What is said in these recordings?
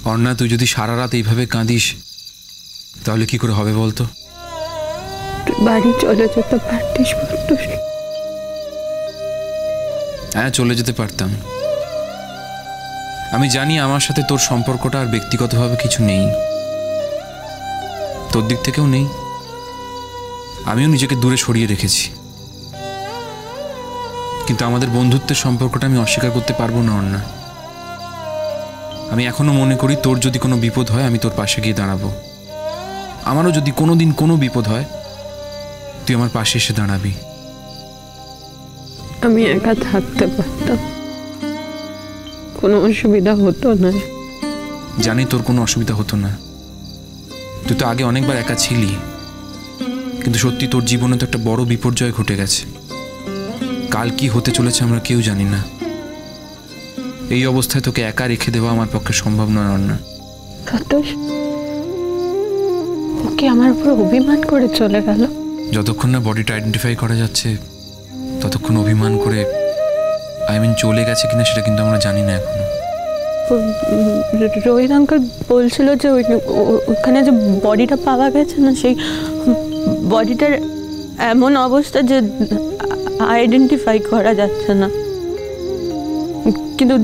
অর্ণা, তুই যদি সারা রাত এইভাবে কাঁদিস তাহলে কি করে হবে বলতো? বাড়ি চলে যেতে পারতিস? হ্যাঁ, চলে যেতে পারতাম। আমি জানি আমার সাথে তোর সম্পর্কটা আর ব্যক্তিগতভাবে কিছু নেই, তোর দিক থেকেও নেই। আমিও নিজেকে দূরে সরিয়ে রেখেছি, কিন্তু আমাদের বন্ধুত্বের সম্পর্কটা আমি অস্বীকার করতে পারবো না অর্ণা। আমি এখনো মনে করি তোর যদি কোনো বিপদ হয় আমি তোর পাশে গিয়ে দাঁড়াবো। আমারও যদি কোনোদিন কোনো বিপদ হয় তুই আমার পাশে এসে দাঁড়াবি। আমি একা থাকতে পারতাম, কোনো অসুবিধা হতো না। জানি তোর কোনো অসুবিধা হতো না, তুই তো আগে অনেকবার একা ছিলি, কিন্তু সত্যি তোর জীবনে তো একটা বড় বিপর্যয় ঘটে গেছে। কাল কি হতে চলেছে আমরা কেউ জানি না। এই অবস্থায় তোকে একা রেখে দেওয়া আমার পক্ষে সম্ভব নয় অর্ণা। ওকে আমার উপর অভিমান করে চলে গেল। যতক্ষণ না বডিটা আইডেন্টিফাই করা যাচ্ছে ততক্ষণ অভিমান করে চলে গেছে কিনা সেটা কিন্তু আমরা জানি না এখনো। রোহিত আঙ্কেল বলছিল যে ওখানে যে বডিটা পাওয়া গেছে না, সেই বডিটার এমন অবস্থা যে আইডেন্টিফাই করা যাচ্ছে না, কিন্তু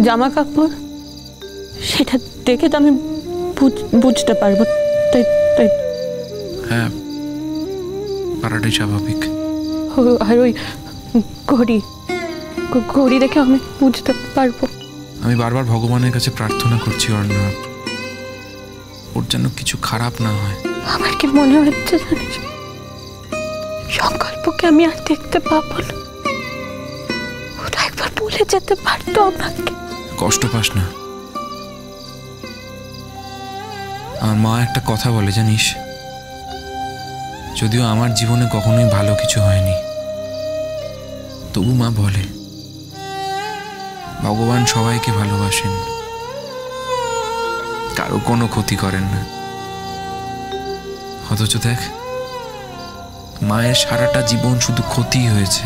জামা কাপড় সেটা দেখে তো আমি বুঝতে পারবো। তাই তাই হ্যাঁ, পারাটাই স্বাভাবিক। আর ওই ঘড়ি দেখে আমি বুঝতে পারবো। আমি বারবার ভগবানের কাছে প্রার্থনা করছি অর্ণা, ওর যেন কিছু খারাপ না হয়। আমার কি মনে হচ্ছে জানিস, সংকল্পকে আমি আর দেখতে পাবো না। ওটা একবার বলে যেতে পারতো আমাকে। কষ্ট পাস না, আমার মা একটা কথা বলে জানিস, যদিও আমার জীবনে কখনোই ভালো কিছু হয়নি, তবু মা বলে ভগবান সবাইকে ভালোবাসেন, কারো কোনো ক্ষতি করেন না। অথচ দেখ, মায়ের সারাটা জীবন শুধু ক্ষতিই হয়েছে,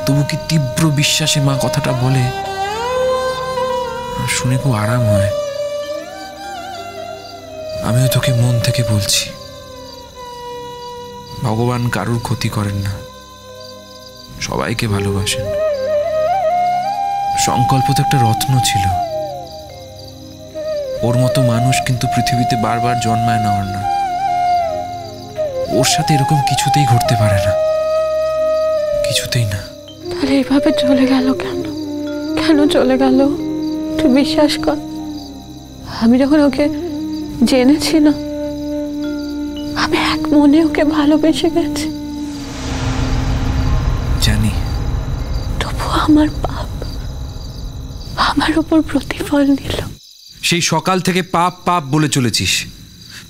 তবু কি তীব্র বিশ্বাসে মা কথাটা বলে, শুনে খুব আরাম হয়। আমিও তোকে মন থেকে বলছি, ভগবান কারুর ক্ষতি করেন না, সবাইকে ভালোবাসেন। সংকল্প তো একটা রত্ন ছিল, ওর মতো মানুষ কিন্তু পৃথিবীতে বারবার জন্মায় না অর্ণা। ওর সাথে এরকম কিছুতেই ঘটতে পারে না, কিছুতেই না। তাহলে এভাবে চলে গেল কেন? কেন চলে গেল? তুই বিশ্বাস কর, আমি যখন ওকে জেনেছি না, আমি এক মনে ওকে ভালোবেসে গেছি। জানি, তবু আমার পাপ আমার উপর প্রতিফল নিল। সেই সকাল থেকে পাপ পাপ বলে চলেছিস,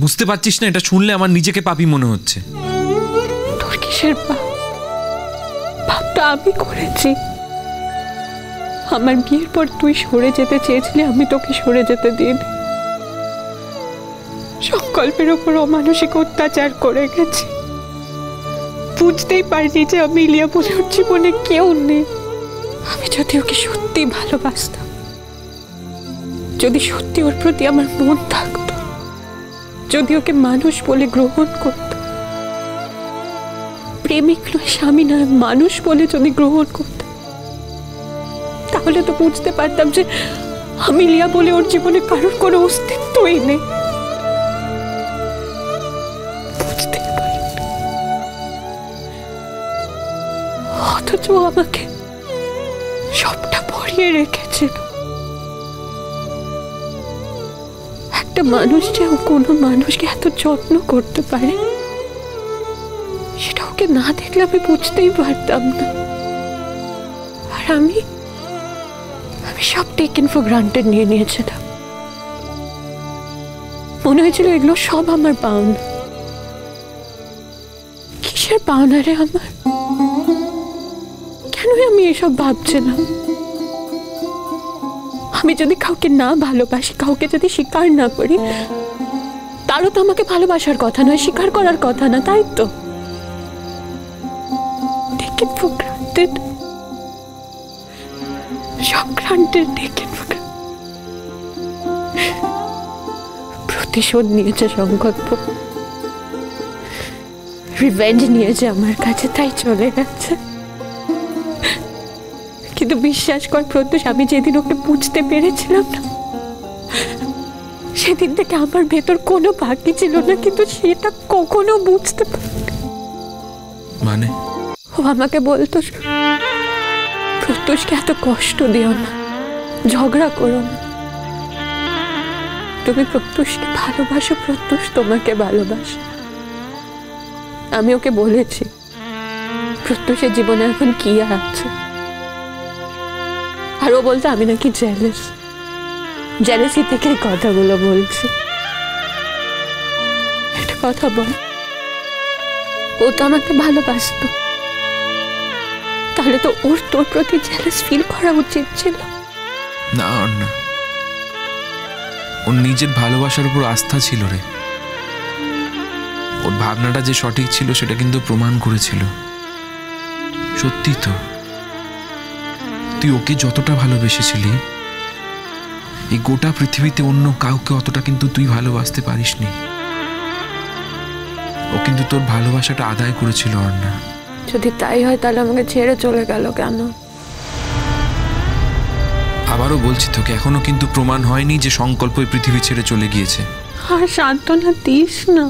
বুঝতে পারছিস না? এটা শুনলে আমার নিজেকে পাপী মনে হচ্ছে। তোর কিসের পাপ? পাপটা আমি করেছি। আমার বিয়ের পর তুই সরে যেতে চেয়েছিলি, আমি তোকে সরে যেতে দিইনি। সংকল্পের উপর অমানসিক অত্যাচার করে গেছি। বুঝতেই পারিনি যে আমি ইলিয়া বলে ওর জীবনে কেউ নেই। আমি যদি ওকে সত্যি ভালোবাসতাম, যদি সত্যি ওর প্রতি আমার মন থাকতো, যদি ওকে মানুষ বলে গ্রহণ করত, প্রেমিক নয়, স্বামী নয়, মানুষ বলে যদি গ্রহণ করত, তাহলে তো বুঝতে পারতাম যে আমি ইলিয়া বলে ওর জীবনে কারোর কোনো অস্তিত্বই নেই। অথচ আমাকে সবটা ভরিয়ে রেখেছিল। একটা মানুষ যে কোনো মানুষকে এত যত্ন করতে পারে, সেটা ওকে না দেখলে আমি বুঝতেই পারতাম না। আর আমি সব টেকেন ফর গ্রান্টেড নিয়ে নিয়েছিলাম। মনে হয়েছিল এগুলো সব আমার পাওনা। কিসের পাওনা রে আমার? কেন আমি এসব ভাবছিলাম? আমি যদি কাউকে না ভালোবাসি, কাউকে যদি স্বীকার না করি, তারও তো আমাকে ভালোবাসার কথা নয়, স্বীকার করার কথা না, তাই তো? টেকেন ফর গ্রান্টেড, সব গ্রান্টেড, টেকেন ফর গ্রান্টেড। প্রতিশোধ নিয়েছে সংকল্প, রিভেঞ্জ নিয়েছে আমার কাছে, তাই চলে গেছে। কিন্তু বিশ্বাস কর প্রত্যুষ, আমি যেদিন ওকে বুঝতে পেরেছিলাম না, সেদিন থেকে আমার ভেতর কোনো বাকি ছিল না, কিন্তু সেটা কখনো বুঝতে পারিনি। মানে ও আমাকে বলতো, প্রত্যুষকে এত কষ্ট দিও না, ঝগড়া করো না, তুমি প্রত্যুষকে ভালোবাসো, প্রত্যুষ তোমাকে ভালোবাসো। আমি ওকে বলেছি প্রত্যুষের জীবনে এখন কি আছে, আর ও বলতো আমি নাকি জেলেসি থেকে কথাগুলো বলছি। একটা কথা বল, ও তো আমাকে ভালোবাসতো, তাহলে তো ওর তোর প্রতি জেলাস ফিল করা উচিত ছিল। না অর্ণা, ওর নিজের ভালোবাসার উপর আস্থা ছিল রে। ওর ভাবনাটা যে সঠিক ছিল সেটা কিন্তু প্রমাণ করেছিল। সত্যি তো, তুই ওকে যতটা ভালোবেসেছিলি, এই গোটা পৃথিবীতে অন্য কাউকে অতটা কিন্তু তুই ভালোবাসতে পারিসনি। ও কিন্তু তোর ভালোবাসাটা আদায় করেছিল অর্ণা। যদি তাই হয় তাহলে আমাকে ছেড়ে চলে গেল কেন? আবারও বলছি তোকে, এখনো কিন্তু প্রমাণ হয়নি যে সংকল্প এই পৃথিবী ছেড়ে চলে গিয়েছে। আর সান্ত্বনা দিস না,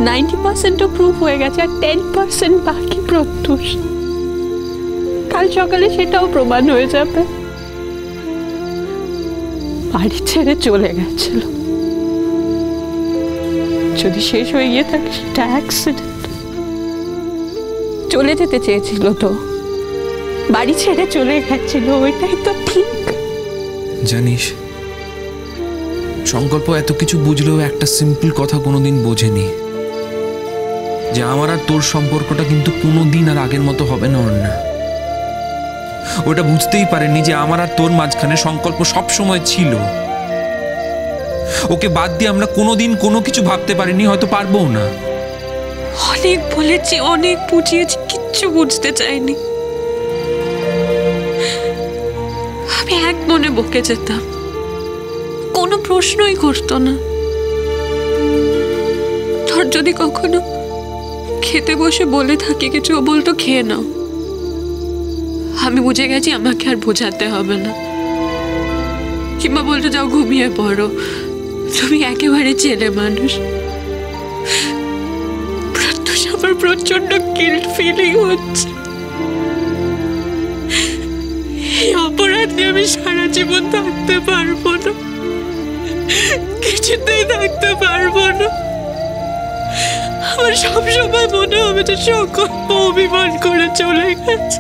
90% প্রুফ হয়ে গেছে, আর 10% বাকি প্রত্যুষ। কাল সকালে সেটাও প্রমাণ হয়ে যাবে। বাড়ি ছেড়ে চলে গেছিল, যদি শেষ হয়ে গিয়ে থাকে সেটা অ্যাক্সিডেন্ট। চলে যেতে চেয়েছিল তো, বাড়ি ছেড়ে চলে গেছিল, ওইটাই তো ঠিক। জানিস, সংকল্প এত কিছু বুঝলেও একটা সিম্পল কথা কোনোদিন বোঝেনি, যে আমার আর তোর সম্পর্কটা কিন্তু কোনোদিন আর আগের মতো হবে না অর্ণা। ওটা বুঝতেই পারেনি যে আমার আর তোর মাঝখানে সংকল্প সব সময় ছিল। ওকে বাদ দিয়ে আমরা কোনোদিন কোনো কিছু ভাবতে পারিনি, হয়তো পারবো না। অনেক বলেছি, অনেক বুঝিয়েছি, কিচ্ছু বুঝতে চাইনি। আমি এক মনে বকে যেতাম, কোনো প্রশ্নই করতো না। তোর যদি কখনো খেতে বসে বলে থাকি কিছু, ও বলতো খেয়ে নাও। আমি বুঝে গেছি আমাকে আর বোঝাতে হবে না। কিংবা বলতো যাও ঘুমিয়ে পড়ো, তুমি একেবারে ছেলে মানুষ। প্রত্যুষ আমার প্রচন্ড গিল্ট ফিলিং হচ্ছে। এই অপরাধ নিয়ে আমি সারা জীবন থাকতে পারবো না, কিছুতেই থাকতে পারবো না। আমার সবসময় মনে হবে যে সংকল্প অভিমান করে চলে গেছে।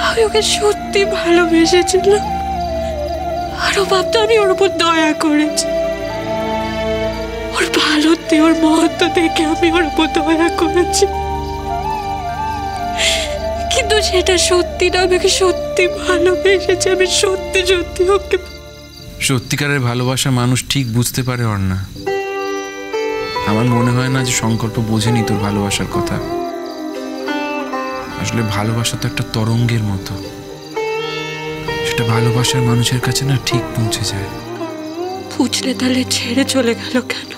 আমি ওকে সত্যি ভালোবেসেছিলাম, আর ও ভাবতো আমি ওর উপর দয়া করেছি। ওর ভালোতে, ওর মহত্ব দেখে আমি ওর উপর দয়া করেছি, কিন্তু সেটা সত্যি না। আমি ওকে সত্যি ভালোবেসেছি, আমি সত্যি সত্যি ওকে। সত্যিকারের ভালোবাসা মানুষ ঠিক বুঝতে পারে অর্ণা। আমার মনে হয় না যে সংকল্প বোঝেনি তোর ভালোবাসার কথা। আসলে ভালোবাসা তো একটা তরঙ্গের মতো, সেটা ভালোবাসার মানুষের কাছে না ঠিক পৌঁছে যায়। বুঝলে তাহলে ছেড়ে চলে গেল কেন?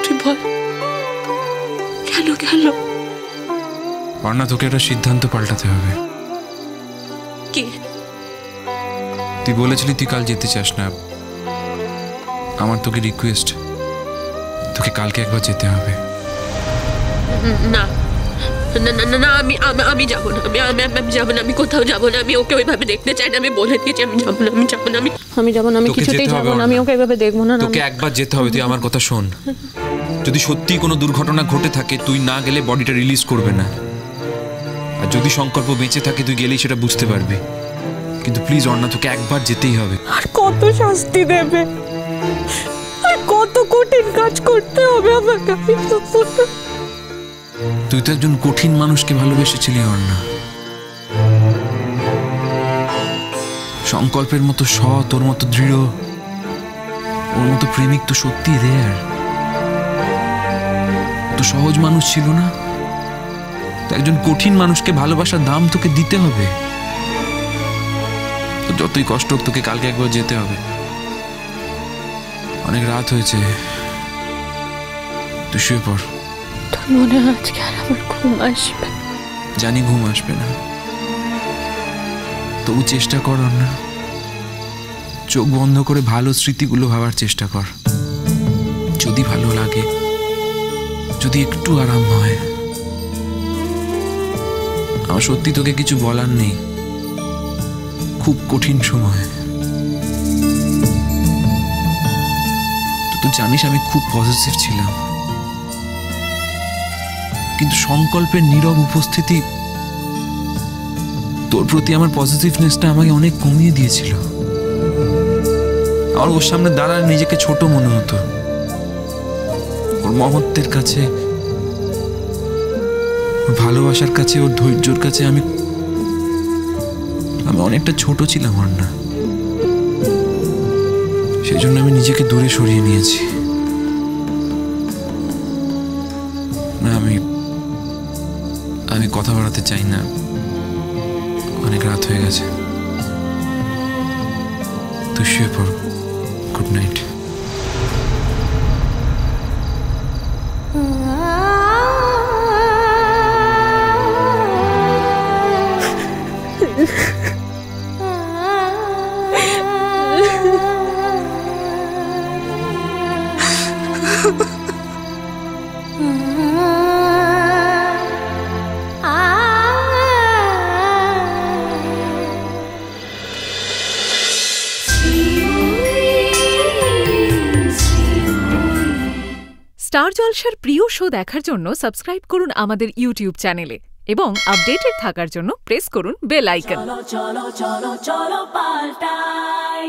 তুই বল, কেন গেল? অর্ণা, তোকে একটা সিদ্ধান্ত পাল্টাতে হবে। কি? তুই বলেছিলি তুই কাল যেতে চাস না। আমার তোকে রিকোয়েস্ট, তোকে কালকে একবার যেতে হবে। না না না না, আমি যাবো না, আমি যাবো না, আমি কোথাও যাবো না। আমি ওকে ওইভাবে দেখতে চাই না, আমি বলে দিয়েছি আমি যাবো না, আমি যাবো না, আমি যাবো না, আমি কিছুতেই যাবো না, আমি ওকে এইভাবে দেখবো না। তোকে একবার যেতে হবে, তুই আমার কথা শোন। যদি সত্যি কোনো দুর্ঘটনা ঘটে থাকে, তুই না গেলে বডিটা রিলিজ করবে না। আর যদি সংকল্প বেঁচে থাকে, তুই গেলেই সেটা বুঝতে পারবি। কিন্তু প্লিজ অর্ণা, তোকে একবার যেতেই হবে। আর কত শাস্তি দেবে, আর কত কঠিন কাজ করতে হবে আমাকে? তুই তো একজন কঠিন মানুষকে ভালোবেসেছিলি অর্ণা। সংকল্পের মতো সৎ, ওর মতো দৃঢ়, ওর মতো প্রেমিক তো সত্যি রেয়ার। তো সহজ মানুষ ছিল না। তো একজন কঠিন মানুষকে ভালোবাসার দাম তোকে দিতে হবে। তো যতই কষ্ট হোক তোকে কালকে একবার যেতে হবে। অনেক রাত হয়েছে, তুই শুয়ে পড়। তোর মনে হয় আজকে আর আমার ঘুম আসবে? জানি ঘুম আসবে না, তবু চেষ্টা কর না। চোখ বন্ধ করে ভালো স্মৃতিগুলো ভাবার চেষ্টা কর। যদি ভালো লাগে, যদি একটু আরাম হয়। আমার সত্যি তোকে কিছু বলার নেই, খুব কঠিন সময়। তুই জানিস আমি খুব পজিটিভ ছিলাম, কিন্তু সংকল্পের নীরব উপস্থিতি তোর প্রতি আমার পজিটিভনেসটা আমাকে অনেক কমিয়ে দিয়েছিল। আমার ওর সামনে দাঁড়ালে নিজেকে ছোট মনে হতো। ওর মহত্বের কাছে, ওর ভালোবাসার কাছে, ওর ধৈর্যর কাছে আমি অনেকটা ছোট ছিলাম। আর না, সেই জন্য আমি নিজেকে দূরে সরিয়ে নিয়েছি। না, আমি কথা বাড়াতে চাই না, অনেক রাত হয়ে গেছে। তুই শুয়ে পড়। Good night. স্টার জলসার প্রিয় শো দেখার জন্য সাবস্ক্রাইব করুন আমাদের ইউটিউব চ্যানেলে এবং আপডেটেড থাকার জন্য প্রেস করুন বেল আইকন। চলো চলো চলো চলো পাল্টাই।